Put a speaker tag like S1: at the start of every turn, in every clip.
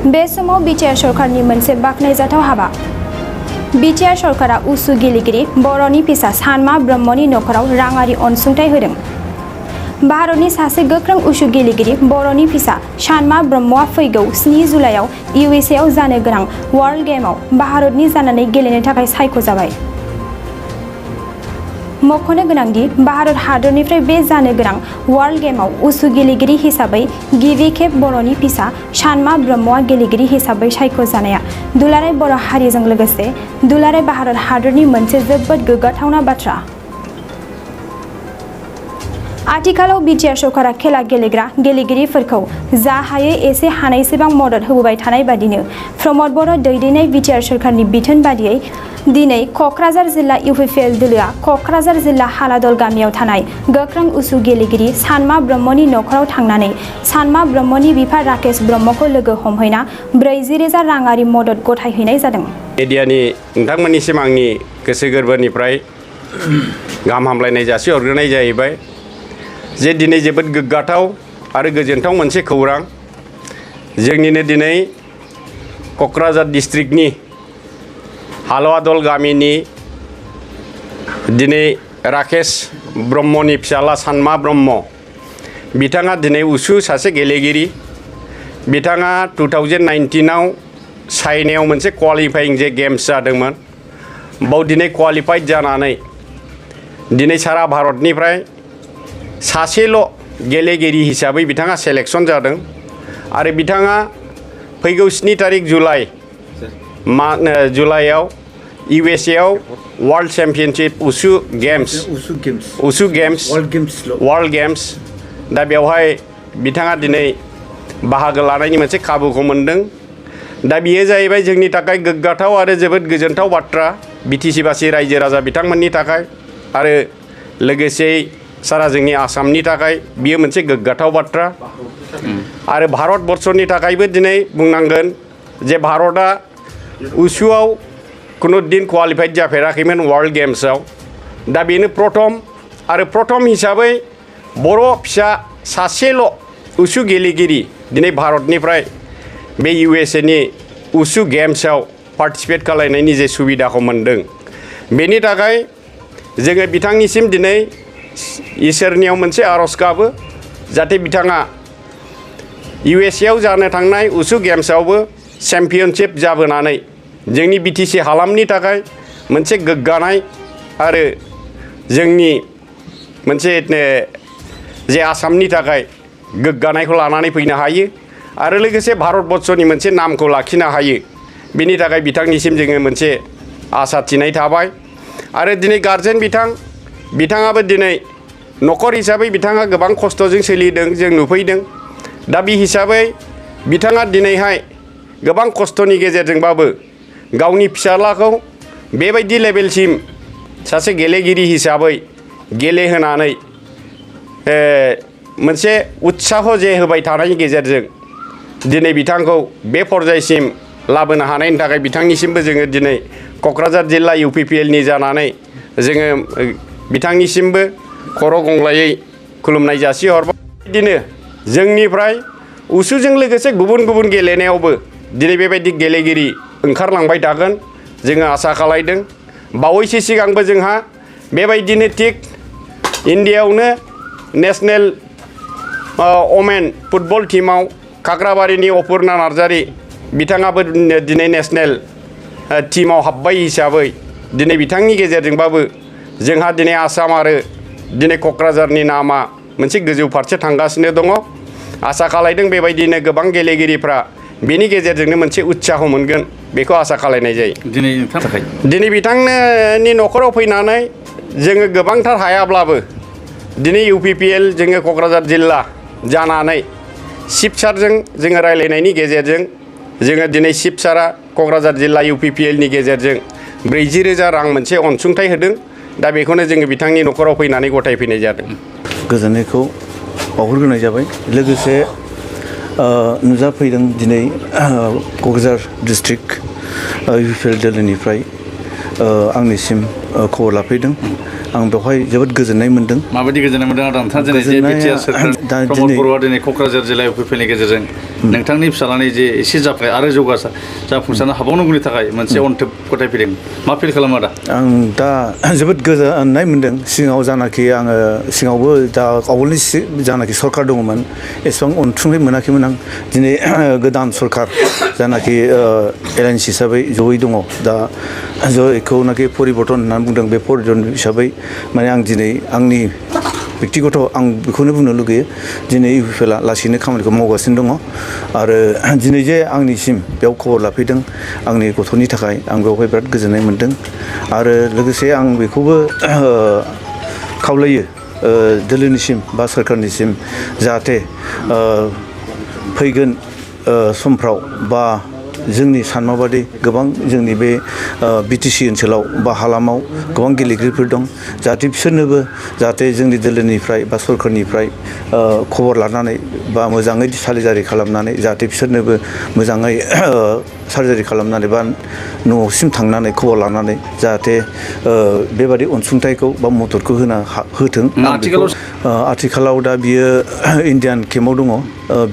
S1: बे समाव BTR सरकारनि मोनसे बाखनायजाथाव हाबा। BTR सरकारा उसु गेलेगिरि बर'नि फिसा सानमा ब्रह्मनि नखराव राङारि अनसुंथाइ होदों। भारतनि सासे गोख्रों उसु गेलेगिरि बर'नि फिसा सानमा ब्रह्मआ फैगौ 7 जुलाइआव USA आव जानो गोनां वर्ल्ड गेमआव भारतनि जानानै गेलेनो थाखाय सायख'जाबाय। मख'नो गोनांदि भारत हादरनिफ्राय बे जानो गोनां वर्ल्ड गेमआव उसु गेलेगिरि हिसाबै गिबि खेब बर'नि फिसा सानमा ब्रह्मआ गेलेगिरि हिसाबै सायख'जानाया दुलाराय बर' हारिजों लोगोसे दुलाराय भारत हादरनि मोनसे जोबोद गोग्गाथावना बाथ्रा। आथिखालाव BTR सरकारा खेला गेलेग्रा गेलेगिरिफोरखौ जा हायो एसे हानायसेबां मदद होबोबाय थानाय बादिनो प्रमद बर' दैदेननाय BTR सरकारनि बिथोन बादियै दिनै क'क्राझार जिल्ला UPPL दोलोआ क'क्राझार जिल्ला हालादल गामियाव थानाय गोख्रों उसु गेलेगिरि सानमा ब्रह्मनि नखराव थांनानै सानमा ब्रह्मनि बिफा राकेश ब्रह्मखौ लोगो हमहैना 40,000 राङारि मदद गथायहैनाय जादों।
S2: मिडियानि नोंथांमोननिसिम आंनि गोसो गोरबोनिफ्राय गाहाम हामलायनाय जासिहरग्रोनाय जाहैबाय जे दिनै जोबोद गोग्गाथाव आरो गोजोनथाव मोनसे खौरां। जोंनिनो दिनै क'क्राझार डिस्ट्रिक्टनि हालवादल गामिनि दिनै राकेश ब्रह्मनि फिसाला सानमा ब्रह्म बिथाङा दिनै उसु सासे गेलेगिरि। बिथाङा 2019 आव चाइनायाव मोनसे क्वालिफाइं जे गेम्स जादोंमोन बाव दिनै क्वालिफाइड जानानै दिनै सारा भारतनिफ्राय सासेल' गेलेगिरि हिसाबै बिथाङा सेलेक्शन जादों आरो बिथाङा फैगौ 7 तारिख जुलाइआव USA आव वर्ल्ड चेम्पियनशिप उसु गेम्स वर्ल्ड गेम्स दा बेवहाय बिथाङा दिनै बाहागो लानायनि मोनसे खाबुखौ मोनदों। दा बियो जाहैबाय जोंनि थाखाय गोग्गाथाव आरो जोबोद गोजोनथाव बाथ्रा BTC बासि रायजो राजा बिथांमोननि थाखाय आरो लोगोसे सारा जोंनि आसामनि थाखाय बियो मोनसे गोग्गाथाव बाथ्रा आरो भारत बर्षनि थाखायबो दिनै बुंनांगोन जे भारतआ उसुआव खुनु दिन क्वालिफाइड जाफेराखैमोन वर्ल्ड गेम्सआव। दा बेनो प्रथम हिसाबै बर' फिसा सासेल' उसु गेलेगिरि दिनै भारतनिफ्राय बे USA नि उसु गेम्सआव पार्टिसिपेट खालामनायनि जे सुबिदाखौ मोनदों बेनि थाखाय जोङो बिथांनिसिम दिनै इसोरनियाव मोनसे आर'ज गाबो जाहाथे बिथाङा USA आव जानो थांनाय उसु गेम्सआवबो चेम्पियनशिप जाबोनानै जोंनि BTC हालामनि थाखाय मोनसे गोग्गानाय आरो जोंनि मोनसे जे आसामनि थाखाय गोग्गानायखौ लानानै फैनो हायो आरो लोगोसे भारत बर्षनि मोनसे नामखौ लाखिनो हायो। बेनि थाखाय बिथांनिसिम जोङो मोनसे आसा थिनाय थाबाय आरो दिनै गार्जेन बिथाङाबो दिनै न'खर हिसाबै बिथाङा गोबां खस्थ'जों सोलिदों जों नुफैदों। दा बे हिसाबै बिथाङा दिनैहाय गोबां खस्थ'नि गेजेरजोंबाबो गावनि फिसालाखौ बेबायदि लेभेलसिम सासे गेलेगिरि हिसाबै गेलेहोनानै मोनसे उत्साह जे होबाय थानायनि गेजेरजों दिनै बिथांखौ बे पर्यायसिम लाबोनो हानायनि थाखाय बिथांनिसिमबो जोङो दिनै क'क्राझार जिल्ला UPPL नि जानानै जोङो बिथांनिसिमबो खर' गंग्लायै खुलुमनाय जासिहरबाय। बिदिनो जोंनिफ्राय उसुजों लोगोसे गुबुन गेलेनायावबो दिनै बेबायदि गेलेगिरि ओंखारलांबाय थागोन जोङो आसा खालायदों। बावैसो सिगांबो जोंहा बेबायदिनो थिग इन्डियायावनो नेशनेल वमेन फुटबल टीमाव खाग्राबारिनि अपुर्णा नार्जारी बिथाङाबो दिनै नेशनेल टीमाव हाबबाय हिसाबै दिनै बिथांनि गेजेरजोंबाबो जोंहा दिनै आसाम आरो दिनै क'क्राझारनि नामा मोनसे गोजौ फारसे थांगासिनो दङ। आसा खालायदों बेबायदिनो गोबां गेलेगिरिफ्रा बेनि गेजेरजोंनो मोनसे उत्साह मोनगोन बेखौ आसा खालायनाय जायो। दिनै बिथांनि न'खराव फैनानै जोङो गोबांथार हायाब्लाबो दिनै UPPL जोङो क'क्राझार जिल्ला जानानै चिफ सारजों जोङो रायलायनायनि गेजेरजों जोङो दिनै चिफ सारा क'क्राझार जिल्ला UPPL नि गेजेरजों 40,000 रां मोनसे अनसुंथाइ होदों। दा बेखौनो जोङो बिथांनि न'खराव फैनानै गथायफैनाय जादों।
S3: गोजोननायखौ बावहरग्रोनाय जाबाय। लोगोसे नुजाफैदों दिनै क'क्राझार डिस्ट्रिक्ट UPPL दोलोनिफ्राय आंनिसिम खबर लाफैदों। आं बेवहाय जोबोद गोजोननाय मोनदों।
S4: माबायदि गोजोननाय मोनदों आदा नोंथाङा दिनै जे BTR सोरखार प्रमद बर'आ दिनै क'क्राझार जिल्ला UPPL नि गेजेरजों नोंथांनि फिसालानि जे एसे जाफ्लाय आरो जाफुंसारनो हाबावनांगौनि थाखाय मोनसे अनथोब गथायफैदों मा फिल खालामो दा
S3: आं दा जोबोद गोजोननाय मोनदों सिगाङाव जानाखि आङो सिगाङावबो दा आवगोलनि जानाखि सरकार दङमोन एसेबां अनसुंथाइ मोनाखैमोन आं दिनै गोदान सरकार जानाखि एलायन्स हिसाबै जयै दङ दा जयखौनाखि परिबर्तन होननानै बुंदों बे परिबर्तन हिसाबै माने आं दिनै आंनि बेक्तिगत आं बेखौनो बुंनो लुगैयो दिनै UPPL लासैनो खामानिखौ मावगासिनो दङ आरो दिनै जे आंनिसिम बेयाव खबर लाफैदों आंनि गथ'नि थाखाय आं बेवहाय बिराद गोजोननाय मोनदों आरो लोगोसे आं बेखौबो खावलायो दोलोनिसिम बा सोरखारनिसिम जाहाथे फैगोन समफ्राव बा जोंनि सानमाबादि गोबां जोंनि बे BTC ओनसोलाव बा हालामाव गोबां गेलेगिरिफोर दं जाहाथे बिसोरनोबो जाहाथे जोंनि दोलोनिफ्राय बा सरखारनिफ्राय खबर लानानै बा मोजाङै सालिजारि खालामनानै जाहाथे बिसोरनोबो मोजाङै सार्जारि खालामनानै बा न'सिम थांनानै खबर लानानै जाहाथे बेबादि अनसुंथाइखौ बा मददखौ होथों आथिखालाव दा बियो इण्डियान केम्पआव दङ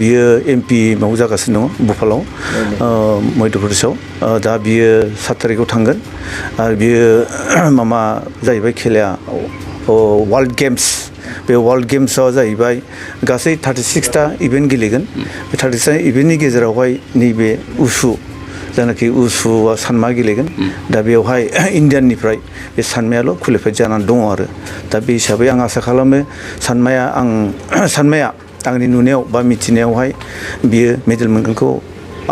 S3: बियो MP माव जागासिनो दङ भ'पालाव मध्य प्रदेशआव दा बियो 7 तारिखआव थांगोन आरो बियो माबा जाहैबाय खेलाया वर्ल्ड गेम्स बे वर्ल्ड गेम्सआव जाहैबाय गासै 36टा इभेन्ट गेलेगोन बे 36टा इभेन्टनि गेजेरावहाय नैबे उसु जानाखि उसुआ सानमा गेलेगोन दा बेवहाय इण्डियाननिफ्राय बे सानमायाल' क्वालिफाइड जानानै दङ आरो दा बे हिसाबै आं आसा खालामो सानमाया आंनि नुनायाव बा मिथिनायावहाय बियो मेडेल मोनगोनखौ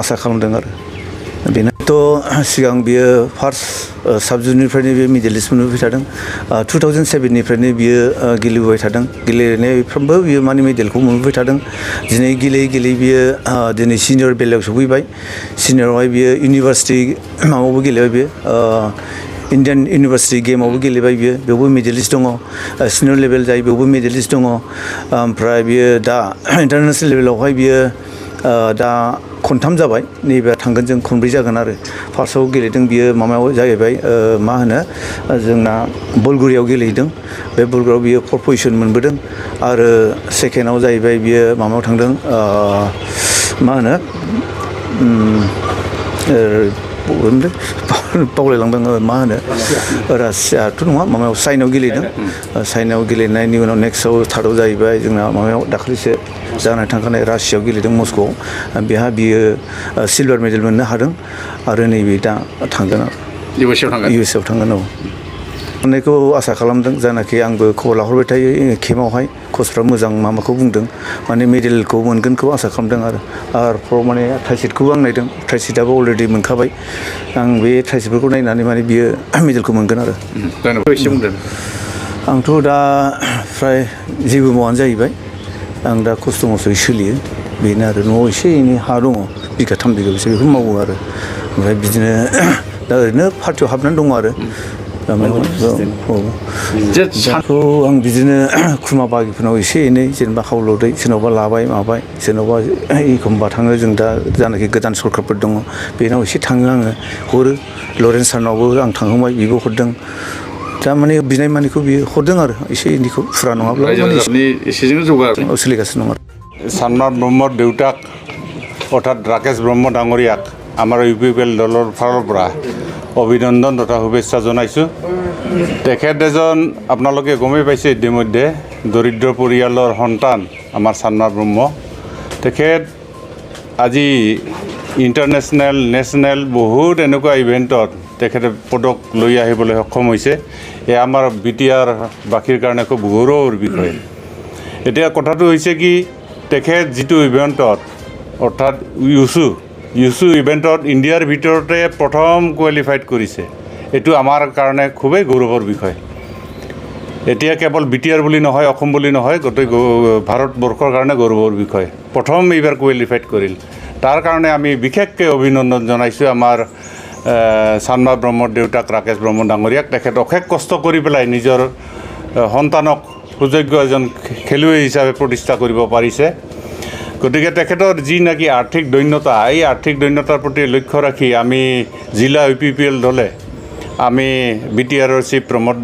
S3: आसा खालामदों आरो बेनोथ' सिगां बियो फार्स्ट साब जुनियरनिफ्रायनो बे मेडेलिस्ट मोनबोबाय थादों 2007निफ्रायनो बियो गेलेबोबाय थादों गेलेनायफ्रामबो बियो माने मेडेलखौ मोनबोबाय थादों दिनै गेलेयै बियो दिनै सिनियर बेलायाव सफैबाय सिनियरावहाय बियो इउनिभार्सिटि माबायावबो गेलेबाय बियो इण्डियान इउनिभार्सिटि गेमावबो गेलेबाय बियो बेयावबो मेडेलिस्ट दङ सिनियर लेभेल जायो बेयावबो मेडेलिस्ट दङ ओमफ्राय बियो दा इन्टारनेसनेल लेभेलावहाय बियो दा खनथाम जाबाय नैबे थांगोन जों खनब्रै जागोन आरो फार्स्टआव गेलेदों बियो माबायाव जाहैबाय मा होनो जोंना बलगुरियाव गेलेहैदों बे बलगुरियाव बियो 4th पजिशन मोनबोदों आरो सेकेन्डआव जाहैबाय बियो माबायाव थांदों मा होनो बावलायलांदों मा होनो रासियाथ' नङा माबायाव चाइनायाव गेलेदों चाइनायाव गेलेनायनि उनाव नेक्स्टआव थार्डआव जाहैबाय जोंना माबायाव दाखालिसो जानानै थांखानाय रासियायाव गेलेदों मस्क'आव बेहा बियो सिलभार मेडेल मोननो हादों आरो नैबे दा थांगोन USA आव थांगोन मोननायखौ आसा खालामदों जानाखि आंबो खबर लाहरबाय थायो केम्पआवहाय कचफ्रा मोजां माबाखौ बुंदों माने मेडेलखौ मोनगोनखौ आसा खालामदों आरो माने ट्राइसिटखौबो आं नायदों ट्राइसिटआबो अलरेडि मोनखाबाय आं बे ट्राइसिटफोरखौ नायनानै माने बियो मेडेलखौ मोनगोन आरो आंथ' दा फ्राय जेबो मावानो जाहैबाय आं दा खस्थ' मस्थ'यै सोलियो बेनो आरो न'आव एसे एनै हा दङ बिगा 3 बिगासो बेखौ मावो आरो ओमफ्राय बिदिनो दा ओरैनो पार्टियाव हाबनानै दङ आरो दाखौ आं बिदिनो खुरमा बागिफोरनाव एसे एनै जेनेबा हावलदै सोरनावबा लाबाय माबाय सोरनावबा एखमबा थाङो जों दा जानाखि गोदान सरकारफोर दङ बेनाव एसे थाङो आङो हरो लरेन्स सारनावबो आं थांखांबाय बेबो हरदों थारमाने बिनाय मानिखौ बियो हरदों आरो एसे एनैखौ फुरा नङाब्ला सोलिगासिनो दं आरो
S2: सानमार ब्रह्মৰ দেউতাক অৰ্থাৎ ৰাকেশ ব্ৰহ্ম ডাঙৰীয়াক আমাৰ UPPL দলৰ ফালৰ পৰা অভিনন্দন তথা শুভেচ্ছা জনাইছোঁ তেখেত এজন আপোনালোকে গমেই পাইছে ইতিমধ্যে দৰিদ্ৰ পৰিয়ালৰ সন্তান আমাৰ সানমাৰ ব্ৰহ্ম তেখেত আজি ইণ্টাৰনেশ্যনেল নেশ্যনেল বহুত এনেকুৱা ইভেণ্টত তেখেতে পদক লৈ আহিবলৈ সক্ষম হৈছে এয়া আমাৰ BTR বাকীৰ কাৰণে খুব গৌৰৱৰ বিষয় এতিয়া কথাটো হৈছে কি তেখেত যিটো ইভেণ্টত অৰ্থাৎ ইউচু ইভেণ্টত ইণ্ডিয়াৰ ভিতৰতে প্ৰথম কোৱালিফাইড কৰিছে এইটো আমাৰ কাৰণে খুবেই গৌৰৱৰ বিষয় এতিয়া কেৱল BTR বুলি নহয় অসম বুলি নহয় গোটেই ভাৰতবৰ্ষৰ কাৰণে গৌৰৱৰ বিষয় প্ৰথম এইবাৰ কোৱালিফাইড কৰিল তাৰ কাৰণে আমি বিশেষকৈ অভিনন্দন জনাইছোঁ আমাৰ সানমাৰ ব্ৰহ্মৰ দেউতাক ৰাকেশ ব্ৰহ্ম ডাঙৰীয়াক তেখেত অশেষ কষ্ট কৰি পেলাই নিজৰ সন্তানক সুযোগ্য এজন খেলুৱৈ হিচাপে প্ৰতিষ্ঠা কৰিব পাৰিছে গতিকে তেখেতৰ যি নাকি আৰ্থিক দৈন্যতা এই আৰ্থিক দৈন্যতাৰ প্ৰতি লক্ষ্য ৰাখি আমি জিলা UPPL দলে আমি BTRৰ চিফ প্ৰমোদ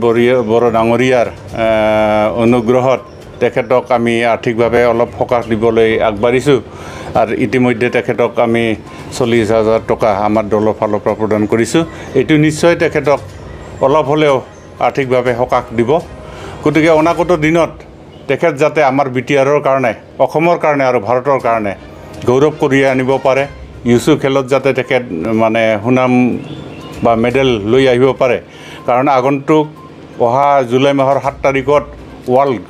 S2: বড়ো ডাঙৰীয়াৰ অনুগ্ৰহত
S5: তেখেতক আমি আৰ্থিকভাৱে অলপ সকাহ দিবলৈ আগবাঢ়িছোঁ আৰু ইতিমধ্যে তেখেতক আমি 40,000 টকা আমাৰ দলৰ ফালৰ পৰা প্ৰদান কৰিছোঁ এইটো নিশ্চয় তেখেতক অলপ হ'লেও আৰ্থিকভাৱে সকাহ দিব গতিকে অনাগত দিনত তেখেত যাতে আমাৰ BTRৰ কাৰণে অসমৰ কাৰণে আৰু ভাৰতৰ কাৰণে গৌৰৱ কৰি আনিব পাৰে ইউচু খেলত যাতে তেখেত মানে সুনাম বা মেডেল লৈ আহিব পাৰে কাৰণ আগন্তুক অহা জুলাই মাহৰ 7 তাৰিখত ৱৰ্ল্ড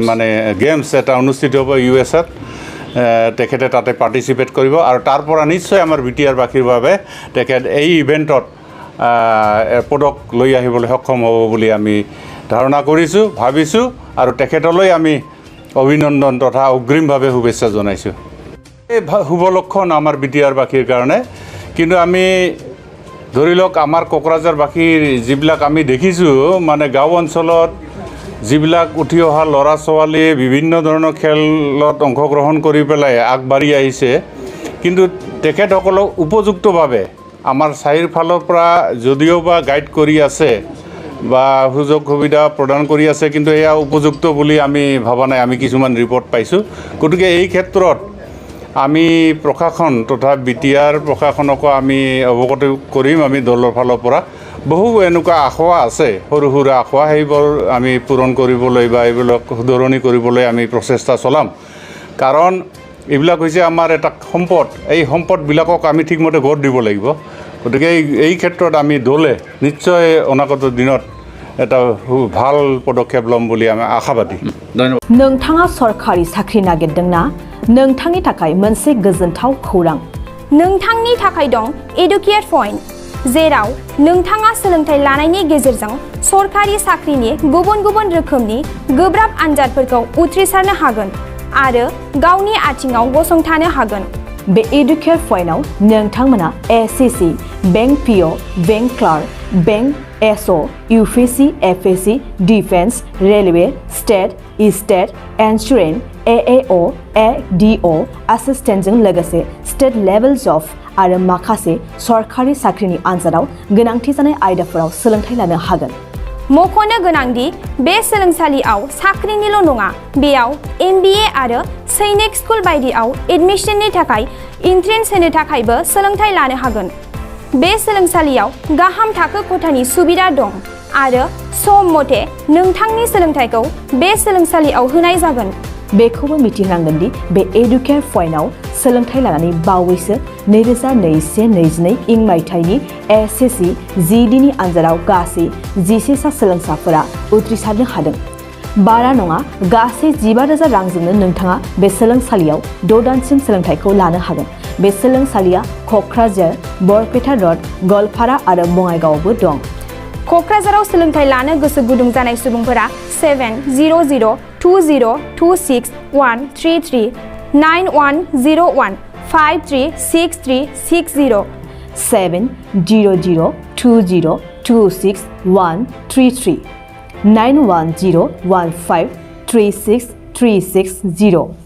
S5: মানে গেমছ এটা অনুষ্ঠিত হ'ব USত তেখেতে তাতে পাৰ্টিচিপেট কৰিব আৰু তাৰ পৰা নিশ্চয় আমাৰ BTRবাসীৰ বাবে তেখেত এই ইভেণ্টত পদক লৈ আহিবলৈ সক্ষম হ'ব বুলি আমি ধাৰণা কৰিছোঁ ভাবিছোঁ আৰু তেখেতলৈ আমি অভিনন্দন তথা অগ্ৰিমভাৱে শুভেচ্ছা জনাইছোঁ এই শুভ লক্ষণ আমাৰ BTRবাসীৰ কাৰণে কিন্তু আমি ধৰি লওক আমাৰ কোকৰাঝাৰবাসীৰ যিবিলাক আমি দেখিছোঁ মানে গাঁও অঞ্চলত যিবিলাক উঠি অহা ল'ৰা ছোৱালীয়ে বিভিন্ন ধৰণৰ খেলত অংশগ্ৰহণ কৰি পেলাই আগবাঢ়ি আহিছে কিন্তু তেখেতসকলক উপযুক্তভাৱে আমাৰ চাৰিৰ ফালৰ পৰা যদিও বা গাইড কৰি আছে বা সুযোগ সুবিধা প্ৰদান কৰি আছে কিন্তু এয়া উপযুক্ত বুলি আমি ভাবা নাই আমি কিছুমান ৰিপৰ্ট পাইছোঁ গতিকে এই ক্ষেত্ৰত আমি প্ৰশাসন তথা BTR প্ৰশাসনকো আমি অৱগত কৰিম আমি দলৰ ফালৰ পৰা বহু এনেকুৱা আশা আছে সৰু সৰু আশা সেইবোৰ আমি পূৰণ কৰিবলৈ বা এইবিলাক শুধৰণি কৰিবলৈ আমি প্ৰচেষ্টা চলাম কাৰণ এইবিলাক হৈছে আমাৰ এটা সম্পদ এই সম্পদবিলাকক আমি ঠিকমতে গঢ় দিব লাগিব গতিকে এই ক্ষেত্ৰত আমি দলে নিশ্চয় অনাগত দিনত এটা ভাল পদক্ষেপ ল'ম বুলি আমি আশাবাদী
S4: ধন্যবাদ
S6: नोंथाङा सरखारि साख्रि नागिरदोंना नोंथांनि थाखाय मोनसे गोजोनथाव खौरां
S1: नोंथांनि थाखाय दं एडुकेट पइन्ट जेराव नोंथाङा सोलोंथाइ लानायनि गेजेरजों सरखारि साख्रिनि गुबुन गुबुन रोखोमनि गोब्राब आनजादफोरखौ उथ्रिसारनो हागोन आरो गावनि आथिङाव गसंथानो हागोन
S6: बे एडुकेट पइन्टआव नोंथांमोना SSC bank PO bank clerk bank SO UPC FSC defence railway state insurance AAO ADO एसिस्टेन्टजों लोगोसे स्टेट लेभेल जब आरो माखासे सरखारि साख्रिनि आनजादाव गोनांथि जानाय आयदाफोराव सोलोंथाइ लानो हागोन
S1: मख'नो गोनांदि बे सोलोंसालियाव साख्रिनिल' नङा बेयाव MBA आरो सैनिक स्कुल बायदियाव एडमिशननि थाखाय एन्ट्रेन्स होनो थाखायबो सोलोंथाइ लानो हागोन बे सोलोंसालियाव गाहाम थाखो खथानि सुबिदा दं आरो सम मथे नोंथांनि सोलोंथाइखौ बे सोलोंसालियाव होनाय जागोन
S6: बेखौबो मिथिनांगोन दि बे एडुकेट पइन्टआव सोलोंथाइ लानानै बावैसो 2021-22 इं मायथाइनि SSC GDनि आनजादाव गासै 11 सा सोलोंसाफोरा उथ्रिसारनो हादों बारा नङा गासै 15,000 रांजोंनो नोंथाङा बे सोलोंसालियाव 6 दानसिम सोलोंथाइखौ लानो हागोन बे सोलोंसालिया क'क्राझार बरपेटा रड गवालपारा आरो बङाइगावआवबो दं
S1: क'क्राझाराव सोलोंथाइ लानो गोसो गुदुं जानाय सुबुंफोरा 70026133133 9101 536360
S6: 70020261333 9101536360